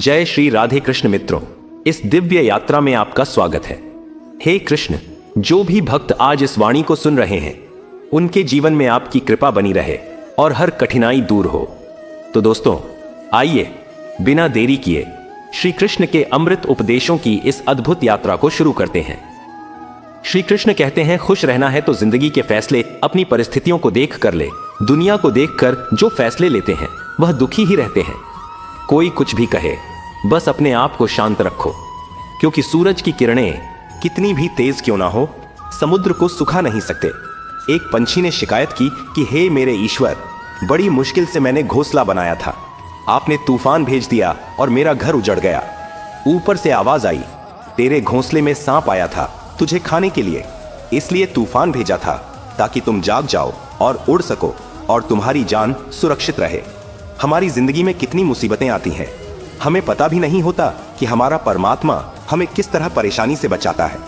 जय श्री राधे कृष्ण मित्रों, इस दिव्य यात्रा में आपका स्वागत है। हे कृष्ण, जो भी भक्त आज इस वाणी को सुन रहे हैं उनके जीवन में आपकी कृपा बनी रहे और हर कठिनाई दूर हो। तो दोस्तों, आइए बिना देरी किए श्री कृष्ण के अमृत उपदेशों की इस अद्भुत यात्रा को शुरू करते हैं। श्री कृष्ण कहते हैं, खुश रहना है तो जिंदगी के फैसले अपनी परिस्थितियों को देख कर ले। दुनिया को देखकर जो फैसले लेते हैं वह दुखी ही रहते हैं। कोई कुछ भी कहे, बस अपने आप को शांत रखो, क्योंकि सूरज की किरणें कितनी भी तेज क्यों ना हो, समुद्र को सुखा नहीं सकते। एक पंछी ने शिकायत की कि हे मेरे ईश्वर, बड़ी मुश्किल से मैंने घोंसला बनाया था, आपने तूफान भेज दिया और मेरा घर उजड़ गया। ऊपर से आवाज आई, तेरे घोंसले में सांप आया था तुझे खाने के लिए, इसलिए तूफान भेजा था ताकि तुम जाग जाओ और उड़ सको और तुम्हारी जान सुरक्षित रहे। हमारी जिंदगी में कितनी मुसीबतें आती हैं, हमें पता भी नहीं होता कि हमारा परमात्मा हमें किस तरह परेशानी से बचाता है।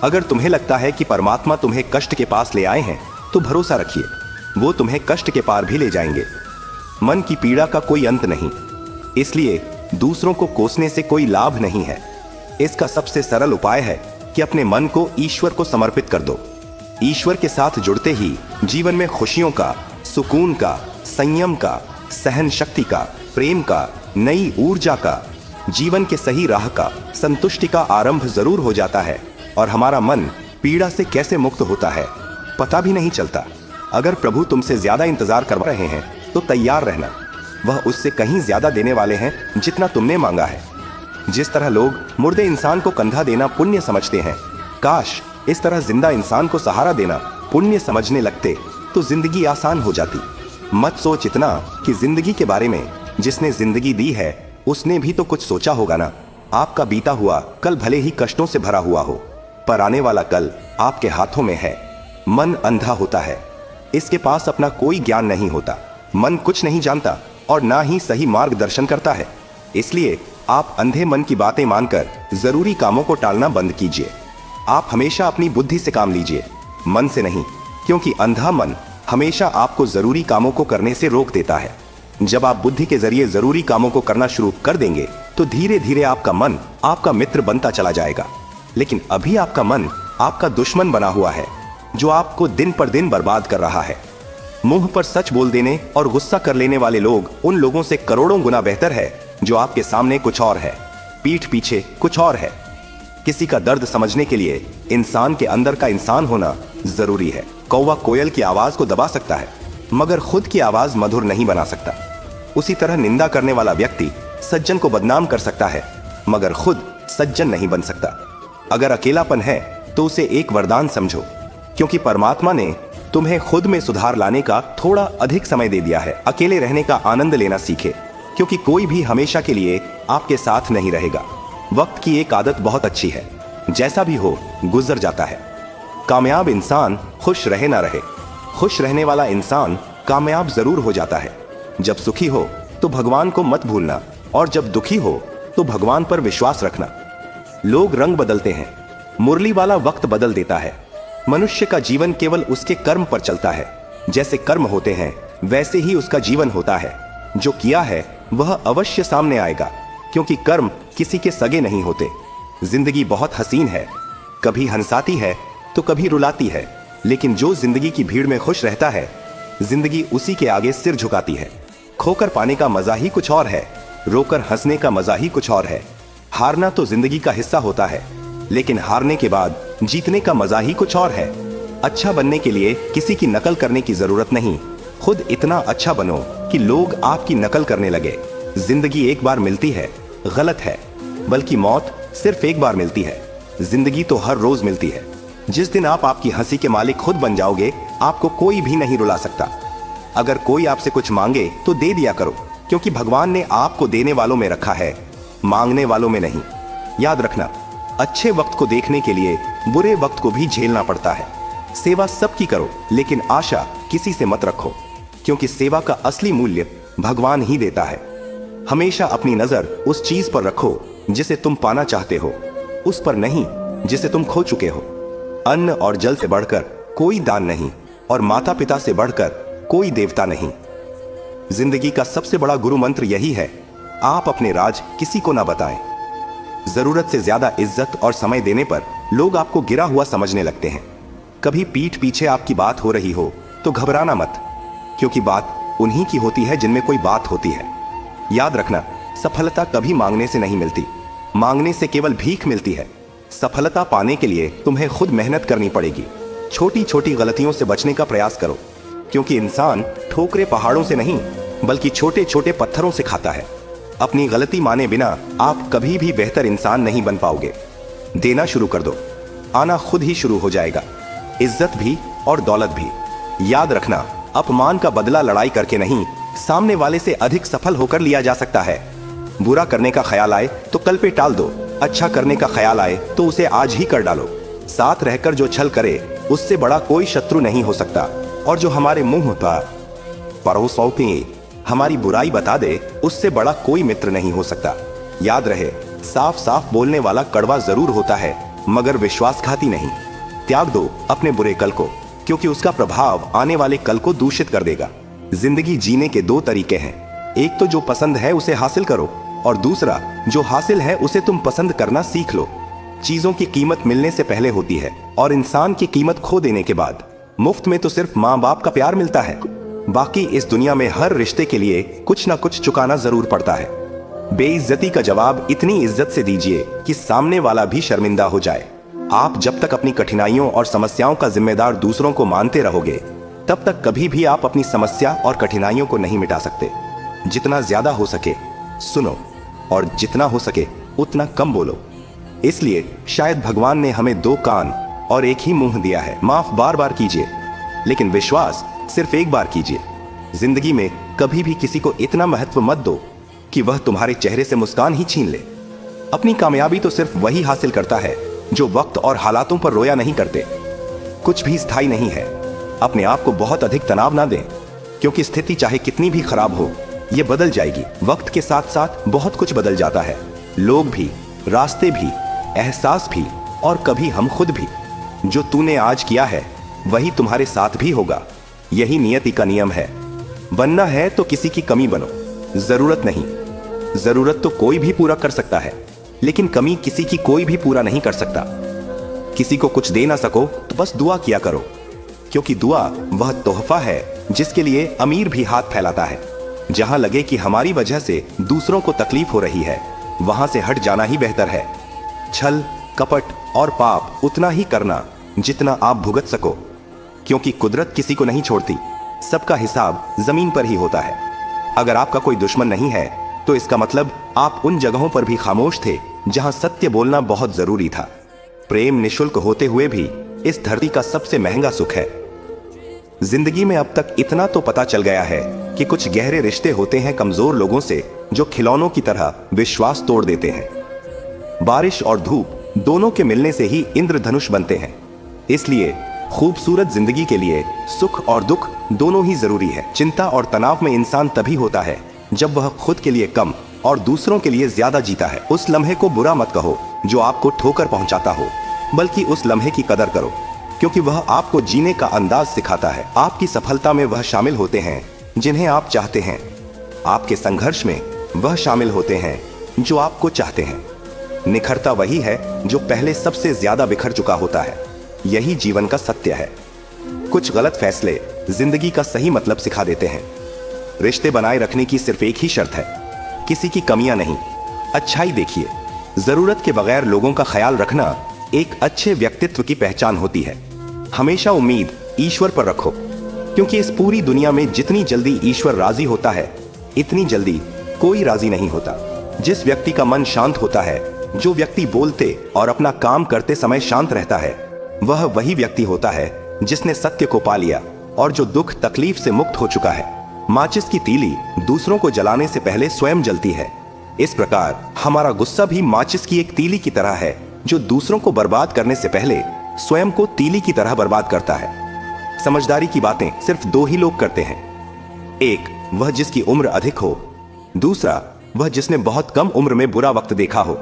अगर तुम्हें लगता है कि परमात्मा तुम्हें कष्ट के पास ले आए हैं तो भरोसा रखिए, वो तुम्हें कष्ट के पार भी ले जाएंगे। मन की पीड़ा का कोई अंत नहीं, इसलिए दूसरों को कोसने से कोई लाभ नहीं है। इसका सबसे सरल उपाय है कि अपने मन को ईश्वर को समर्पित कर दो। ईश्वर के साथ जुड़ते ही जीवन में खुशियों का, सुकून का, संयम का, सहन शक्ति का, प्रेम का, नई ऊर्जा का, जीवन के सही राह का, संतुष्टि का आरंभ जरूर हो जाता है और हमारा मन पीड़ा से कैसे मुक्त होता है पता भी नहीं चलता। अगर प्रभु तुमसे ज्यादा इंतजार कर रहे हैं तो तैयार रहना, वह उससे कहीं ज्यादा देने वाले हैं जितना तुमने मांगा है। जिस तरह लोग मुर्दे इंसान को कंधा देना पुण्य समझते हैं, काश इस तरह जिंदा इंसान को सहारा देना पुण्य समझने लगते तो जिंदगी आसान हो जाती। मत सोच इतना कि जिंदगी के बारे में जिसने जिंदगी दी है उसने भी तो कुछ सोचा होगा ना। आपका बीता हुआ कल भले ही कष्टों से भरा हुआ हो, पर आने वाला कल आपके हाथों में है। मन अंधा होता है, इसके पास अपना कोई ज्ञान नहीं होता। मन कुछ नहीं जानता और ना ही सही मार्गदर्शन करता है, इसलिए आप अंधे मन की बातें मानकर जरूरी कामों को टालना बंद कीजिए। आप हमेशा अपनी बुद्धि से काम लीजिए, मन से नहीं, क्योंकि अंधा मन हमेशा आपको जरूरी कामों को करने से रोक देता है। जब आप बुद्धि के जरिए जरूरी कामों को करना शुरू कर देंगे तो धीरे धीरे आपका मन आपका मित्र बनता चला जाएगा। लेकिन अभी आपका मन आपका दुश्मन बना हुआ है, जो आपको दिन पर दिन बर्बाद कर रहा है। मुंह पर सच बोल देने और गुस्सा कर लेने वाले लोग उन लोगों से करोड़ों गुना बेहतर है जो आपके सामने कुछ और है, पीठ पीछे कुछ और है। किसी का दर्द समझने के लिए इंसान के अंदर का इंसान होना जरूरी है। कौवा कोयल की आवाज को दबा सकता है, मगर खुद की आवाज मधुर नहीं बना सकता। उसी तरह निंदा करने वाला व्यक्ति सज्जन को बदनाम कर सकता है, मगर खुद सज्जन नहीं बन सकता। अगर अकेलापन है तो उसे एक वरदान समझो, क्योंकि परमात्मा ने तुम्हें खुद में सुधार लाने का थोड़ा अधिक समय दे दिया है। अकेले रहने का आनंद लेना सीखे, क्योंकि कोई भी हमेशा के लिए आपके साथ नहीं रहेगा। वक्त की एक आदत बहुत अच्छी है, जैसा भी हो गुजर जाता है। कामयाब इंसान खुश रहे ना रहे, खुश रहने वाला इंसान कामयाब जरूर हो जाता है। जब सुखी हो तो भगवान को मत भूलना, और जब दुखी हो तो भगवान पर विश्वास रखना। लोग रंग बदलते हैं, मुरली वाला वक्त बदल देता है। मनुष्य का जीवन केवल उसके कर्म पर चलता है। जैसे कर्म होते हैं वैसे ही उसका जीवन होता है। जो किया है वह अवश्य सामने आएगा, क्योंकि कर्म किसी के सगे नहीं होते। जिंदगी बहुत हसीन है, कभी हंसाती है तो कभी रुलाती है, लेकिन जो जिंदगी की भीड़ में खुश रहता है जिंदगी उसी के आगे सिर झुकाती है। खोकर पाने का मजा ही कुछ और है, रोकर हंसने का मजा ही कुछ और है। हारना तो जिंदगी का हिस्सा होता है, लेकिन हारने के बाद जीतने का मजा ही कुछ और है। अच्छा बनने के लिए किसी की नकल करने की जरूरत नहीं, खुद इतना अच्छा बनो कि लोग आपकी नकल करने लगे। जिंदगी एक बार मिलती है गलत है, बल्कि मौत सिर्फ एक बार मिलती है। जिंदगी तो हर रोज मिलती है। जिस दिन आप आपकी हंसी के मालिक खुद बन जाओगे, आपको कोई भी नहीं रुला सकता। अगर कोई आपसे कुछ मांगे तो दे दिया करो, क्योंकि भगवान ने आपको देने वालों में रखा है, मांगने वालों में नहीं। याद रखना, अच्छे वक्त को देखने के लिए बुरे वक्त को भी झेलना पड़ता है। सेवा सबकी करो, लेकिन आशा किसी से मत रखो, क्योंकि सेवा का असली मूल्य भगवान ही देता है। हमेशा अपनी नजर उस चीज पर रखो जिसे तुम पाना चाहते हो, उस पर नहीं जिसे तुम खो चुके हो। अन्न और जल से बढ़कर कोई दान नहीं, और माता पिता से बढ़कर कोई देवता नहीं। जिंदगी का सबसे बड़ा गुरु मंत्र यही है, आप अपने राज किसी को ना बताएं। जरूरत से ज्यादा इज्जत और समय देने पर लोग आपको गिरा हुआ समझने लगते हैं। कभी पीठ पीछे आपकी बात हो रही हो तो घबराना मत, क्योंकि बात उन्हीं की होती है जिनमें कोई बात होती है। याद रखना, सफलता कभी मांगने से नहीं मिलती, मांगने से केवल भीख मिलती है। सफलता पाने के लिए तुम्हें खुद मेहनत करनी पड़ेगी। छोटी छोटी गलतियों से बचने का प्रयास करो, क्योंकि इंसान ठोकरे पहाड़ों से नहीं बल्कि छोटे छोटे पत्थरों से खाता है। अपनी गलती माने बिना आप कभी भी बेहतर इंसान नहीं बन पाओगे। देना शुरू कर दो, आना खुद ही शुरू हो जाएगा, इज्जत भी और दौलत भी। याद रखना, अपमान का बदला लड़ाई करके नहीं, सामने वाले से अधिक सफल होकर लिया जा सकता है। बुरा करने का ख्याल आए तो कल पे टाल दो, अच्छा करने का ख्याल आए तो उसे आज ही कर डालो। साथ रहकर जो छल करे उससे बड़ा कोई शत्रु नहीं हो सकता, और जो हमारे मुंह पर परोसों पे हमारी बुराई बता दे उससे बड़ा कोई मित्र नहीं हो सकता। याद रहे, साफ साफ बोलने वाला कड़वा जरूर होता है मगर विश्वासघाती नहीं। त्याग दो अपने बुरे कल को, क्योंकि उसका प्रभाव आने वाले कल को दूषित कर देगा। जिंदगी जीने के दो तरीके हैं, एक तो जो पसंद है उसे हासिल करो, और दूसरा जो हासिल है उसे तुम पसंद करना सीख लो। चीजों की कीमत मिलने से पहले होती है और इंसान की कीमत खो देने के बाद। मुफ्त में तो सिर्फ माँ बाप का प्यार मिलता है, बाकी इस दुनिया में हर रिश्ते के लिए कुछ ना कुछ चुकाना जरूर पड़ता है। बेइज्जती का जवाब इतनी इज्जत से दीजिए कि सामने वाला भी शर्मिंदा हो जाए। आप जब तक अपनी कठिनाइयों और समस्याओं का जिम्मेदार दूसरों को मानते रहोगे, तब तक कभी भी आप अपनी समस्या और कठिनाइयों को नहीं मिटा सकते। जितना ज्यादा हो सके सुनो, और जितना हो सके उतना कम बोलो। इसलिए शायद भगवान ने हमें दो कान और एक ही मुंह दिया है। माफ बार बार कीजिए, लेकिन विश्वास सिर्फ एक बार कीजिए। जिंदगी में कभी भी किसी को इतना महत्व मत दो कि वह तुम्हारे चेहरे से मुस्कान ही छीन ले। अपनी कामयाबी तो सिर्फ वही हासिल करता है जो वक्त और हालातों पर रोया नहीं करते। कुछ भी स्थायी नहीं है। अपने आप को बहुत अधिक तनाव ना दें, क्योंकि स्थिति चाहे कितनी भी खराब हो, ये बदल जाएगी। वक्त के साथ साथ बहुत कुछ बदल जाता है, लोग भी, रास्ते भी, एहसास भी, और कभी हम खुद भी। जो तूने आज किया है वही तुम्हारे साथ भी होगा। यही नियति का नियम है। बनना है तो किसी की कमी बनो, जरूरत नहीं। जरूरत तो कोई भी पूरा कर सकता है, लेकिन कमी किसी की कोई भी पूरा नहीं कर सकता। किसी को कुछ दे ना सको तो बस दुआ किया करो, क्योंकि दुआ वह तोहफा है जिसके लिए अमीर भी हाथ फैलाता है। जहां लगे कि हमारी वजह से दूसरों को तकलीफ हो रही है, वहां से हट जाना ही बेहतर है। छल, कपट और पाप उतना ही करना जितना आप भुगत सको, क्योंकि कुदरत किसी को नहीं छोड़ती। सबका हिसाब जमीन पर ही होता है। अगर आपका कोई दुश्मन नहीं है तो इसका मतलब आप उन जगहों पर भी खामोश थे जहां सत्य बोलना बहुत जरूरी था। प्रेम निशुल्क होते हुए भी इस धरती का सबसे महंगा सुख है। जिंदगी में अब तक इतना तो पता चल गया है कि कुछ गहरे रिश्ते होते हैं कमजोर लोगों से, जो खिलौनों की तरह विश्वास तोड़ देते हैं। बारिश और धूप दोनों के मिलने से ही इंद्रधनुष बनते हैं। इसलिए खूबसूरत जिंदगी के लिए सुख और दुख दोनों ही जरूरी है। चिंता और तनाव में इंसान तभी होता है जब वह खुद के लिए कम और दूसरों के लिए ज्यादा जीता है। उस लम्हे को बुरा मत कहो जो आपको ठोकर पहुंचाता हो, बल्कि उस लम्हे की कदर करो, क्योंकि वह आपको जीने का अंदाज सिखाता है। आपकी सफलता में वह शामिल होते हैं जिन्हें आप चाहते हैं। आपके संघर्ष में वह शामिल होते हैं जो आपको चाहते हैं। निखरता वही है जो पहले सबसे ज्यादा बिखर चुका होता है। यही जीवन का सत्य है। कुछ गलत फैसले जिंदगी का सही मतलब सिखा देते हैं। रिश्ते बनाए रखने की सिर्फ एक ही शर्त है, किसी की कमियां नहीं, अच्छाई देखिए। जरूरत के बगैर लोगों का ख्याल रखना एक अच्छे व्यक्तित्व की पहचान होती है। हमेशा उम्मीद ईश्वर पर रखो, क्योंकि इस पूरी दुनिया में जितनी जल्दी ईश्वर राजी होता है, इतनी जल्दी कोई राजी नहीं होता। जिस व्यक्ति का मन शांत होता है, जो व्यक्ति बोलते और अपना काम करते समय शांत रहता है, वह वही व्यक्ति होता है जिसने सत्य को पा लिया और जो दुख तकलीफ से मुक्त हो चुका है। माचिस की तीली दूसरों को जलाने से पहले स्वयं जलती है। इस प्रकार हमारा गुस्सा भी माचिस की एक तीली की तरह है, जो दूसरों को बर्बाद करने से पहले स्वयं को तीली की तरह बर्बाद करता है। समझदारी की बातें सिर्फ दो ही लोग करते हैं, एक वह जिसकी उम्र अधिक हो, दूसरा वह जिसने बहुत कम उम्र में बुरा वक्त देखा हो।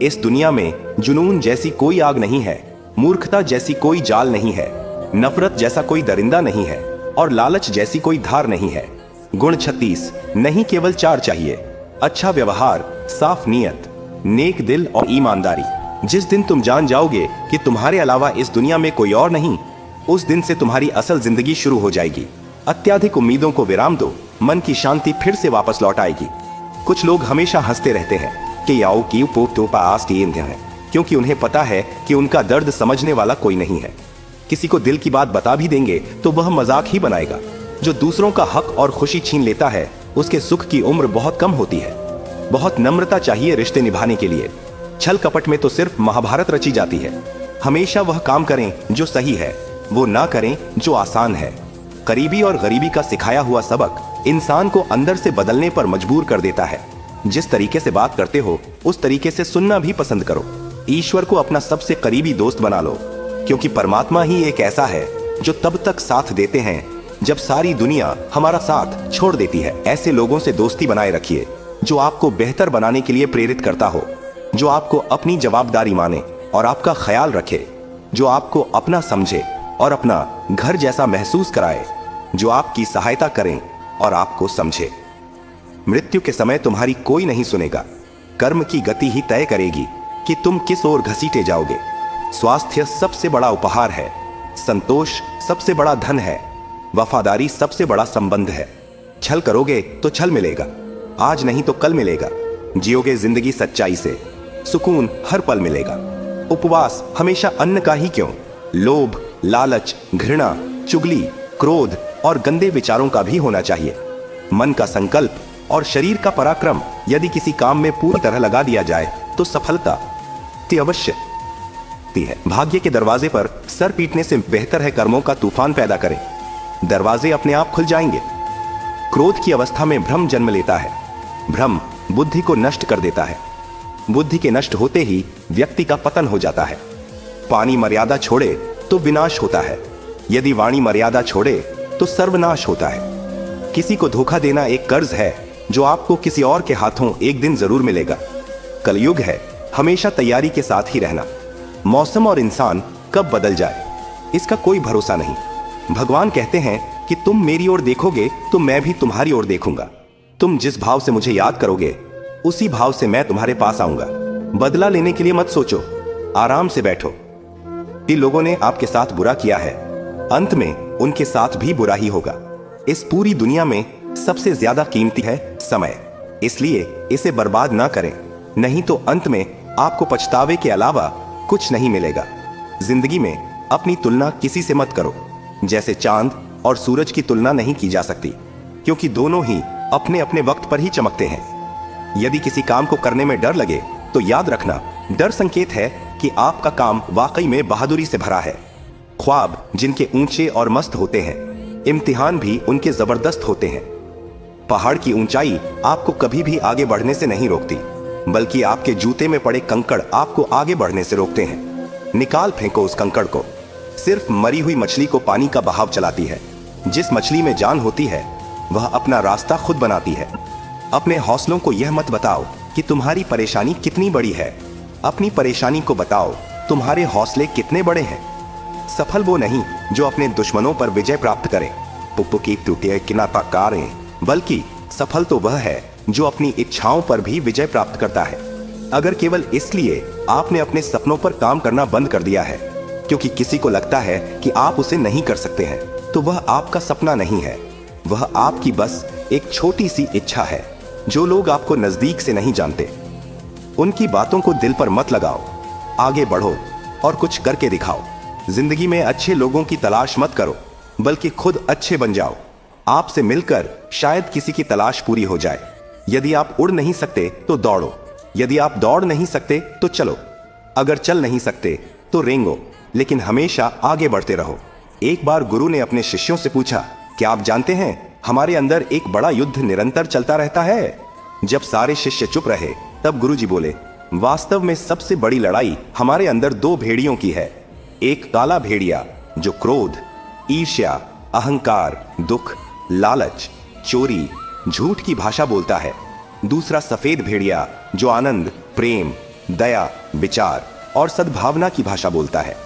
इस दुनिया में जुनून जैसी कोई आग नहीं है, मूर्खता जैसी कोई जाल नहीं है, नफरत जैसा कोई दरिंदा नहीं है, और लालच जैसी कोई धार नहीं है। गुण 36 नहीं केवल 4 चाहिए। अच्छा व्यवहार, साफ नीयत, नेक दिल और ईमानदारी। जिस दिन तुम जान जाओगे कि तुम्हारे अलावा इस दुनिया में कोई और नहीं, उस दिन से तुम्हारी असल जिंदगी शुरू हो जाएगी। अत्यधिक उम्मीदों को विराम दो, मन की शांति फिर से वापस लौट आएगी। कुछ लोग हमेशा हंसते रहते हैं कि याओ की पोटोपा आस्टीन है, क्योंकि उन्हें पता है कि उनका दर्द समझने वाला कोई नहीं है। किसी को दिल की बात बता भी देंगे तो वह मजाक ही बनाएगा। जो दूसरों का हक और खुशी छीन लेता है, उसके सुख की उम्र बहुत कम होती है। बहुत नम्रता चाहिए रिश्ते निभाने के लिए। छल कपट में तो सिर्फ महाभारत रची जाती है। हमेशा वह काम करें जो सही है, वो ना करें जो आसान है। करीबी और गरीबी का सिखाया हुआ सबक इंसान को अंदर से बदलने पर मजबूर कर देता है। जिस तरीके से बात करते हो उस तरीके से सुनना भी पसंद करो। ईश्वर को अपना सबसे करीबी दोस्त बना लो, क्योंकि परमात्मा ही एक ऐसा है जो तब तक साथ देते हैं जब सारी दुनिया हमारा साथ छोड़ देती है। ऐसे लोगों से दोस्ती बनाए रखिए जो आपको बेहतर बनाने के लिए प्रेरित करता हो, जो आपको अपनी जवाबदारी माने और आपका ख्याल रखे, जो आपको अपना समझे और अपना घर जैसा महसूस कराए, जो आपकी सहायता करें और आपको समझे। मृत्यु के समय तुम्हारी कोई नहीं सुनेगा। कर्म की गति ही तय करेगी कि तुम किस ओर घसीटे जाओगे। स्वास्थ्य सबसे बड़ा उपहार है, संतोष सबसे बड़ा धन है, वफादारी सबसे बड़ा संबंध है। छल करोगे तो छल मिलेगा, आज नहीं तो कल मिलेगा। जियोगे जिंदगी सच्चाई से, सुकून हर पल मिलेगा। उपवास हमेशा अन्न का ही क्यों, लोभ, लालच, घृणा, चुगली, क्रोध और गंदे विचारों का भी होना चाहिए। मन का संकल्प और शरीर का पराक्रम यदि किसी काम में पूरी तरह लगा दिया जाए तो सफलता अवश्य है। भाग्य के दरवाजे पर सर पीटने से बेहतर है कर्मों का तूफान पैदा करें। दरवाजे अपने आप खुल जाएंगे। क्रोध की अवस्था में भ्रम जन्म लेता है। भ्रम बुद्धि को नष्ट कर देता है। बुद्धि के नष्ट होते ही व्यक्ति का पतन हो जाता है। पानी मर्यादा छोड़े तो विनाश होता है, यदि वाणी मर्यादा छोड़े तो सर्वनाश होता है। किसी को धोखा देना एक कर्ज है जो आपको किसी और के हाथों एक दिन जरूर मिलेगा। कलयुग है, हमेशा तैयारी के साथ ही रहना। मौसम और इंसान कब बदल जाए इसका कोई भरोसा नहीं। भगवान कहते हैं कि तुम मेरी ओर देखोगे तो मैं भी तुम्हारी ओर देखूंगा। तुम जिस भाव से मुझे याद करोगे उसी भाव से मैं तुम्हारे पास आऊंगा। बदला लेने के लिए मत सोचो, आराम से बैठो। इन लोगों ने आपके साथ बुरा किया है, अंत में उनके साथ भी बुरा ही होगा। इस पूरी दुनिया में सबसे ज्यादा कीमती है समय, इसलिए इसे बर्बाद ना करें, नहीं तो अंत में आपको पछतावे के अलावा कुछ नहीं मिलेगा। जिंदगी में अपनी तुलना किसी से मत करो। जैसे चांद और सूरज की तुलना नहीं की जा सकती, क्योंकि दोनों ही अपने अपने वक्त पर ही चमकते हैं। यदि किसी काम को करने में डर लगे तो याद रखना, डर संकेत है कि आपका काम वाकई में बहादुरी से भरा है। ख्वाब जिनके ऊंचे और मस्त होते हैं, इम्तिहान भी उनके जबरदस्त होते हैं। पहाड़ की ऊंचाई आपको कभी भी आगे बढ़ने से नहीं रोकती, बल्कि आपके जूते में पड़े कंकड़ आपको आगे बढ़ने से रोकते हैं। निकाल फेंको उस कंकड़ को। सिर्फ मरी हुई मछली को पानी का बहाव चलाती है। जिस मछली में जान होती है वह अपना रास्ता खुद बनाती है। अपने हौसलों को यह मत बताओ कि तुम्हारी परेशानी कितनी बड़ी है, अपनी परेशानी को बताओ तुम्हारे हौसले कितने बड़े हैं। सफल वो नहीं जो अपने दुश्मनों पर विजय प्राप्त करे, पुप्पुकी टूटे किनारे, बल्कि सफल तो वह है जो अपनी इच्छाओं पर भी विजय प्राप्त करता है। अगर केवल इसलिए आपने अपने सपनों पर काम करना बंद कर दिया है क्योंकि किसी को लगता है कि आप उसे नहीं कर सकते हैं, तो वह आपका सपना नहीं है, वह आपकी बस एक छोटी सी इच्छा है। जो लोग आपको नजदीक से नहीं जानते उनकी बातों को दिल पर मत लगाओ, आगे बढ़ो और कुछ करके दिखाओ। जिंदगी में अच्छे लोगों की तलाश मत करो, बल्कि खुद अच्छे बन जाओ। आपसे मिलकर शायद किसी की तलाश पूरी हो जाए। यदि आप उड़ नहीं सकते तो दौड़ो, यदि आप दौड़ नहीं सकते तो चलो, अगर चल नहीं सकते तो रेंगो, लेकिन हमेशा आगे बढ़ते रहो। एक बार गुरु ने अपने शिष्यों से पूछा, क्या आप जानते हैं हमारे अंदर एक बड़ा युद्ध निरंतर चलता रहता है? जब सारे शिष्य चुप रहे तब गुरुजी बोले, वास्तव में सबसे बड़ी लड़ाई हमारे अंदर दो भेड़ियों की है। एक काला भेड़िया जो क्रोध, ईर्ष्या, अहंकार, दुख, लालच, चोरी, झूठ की भाषा बोलता है। दूसरा सफेद भेड़िया जो आनंद, प्रेम, दया, विचार और सद्भावना की भाषा बोलता है।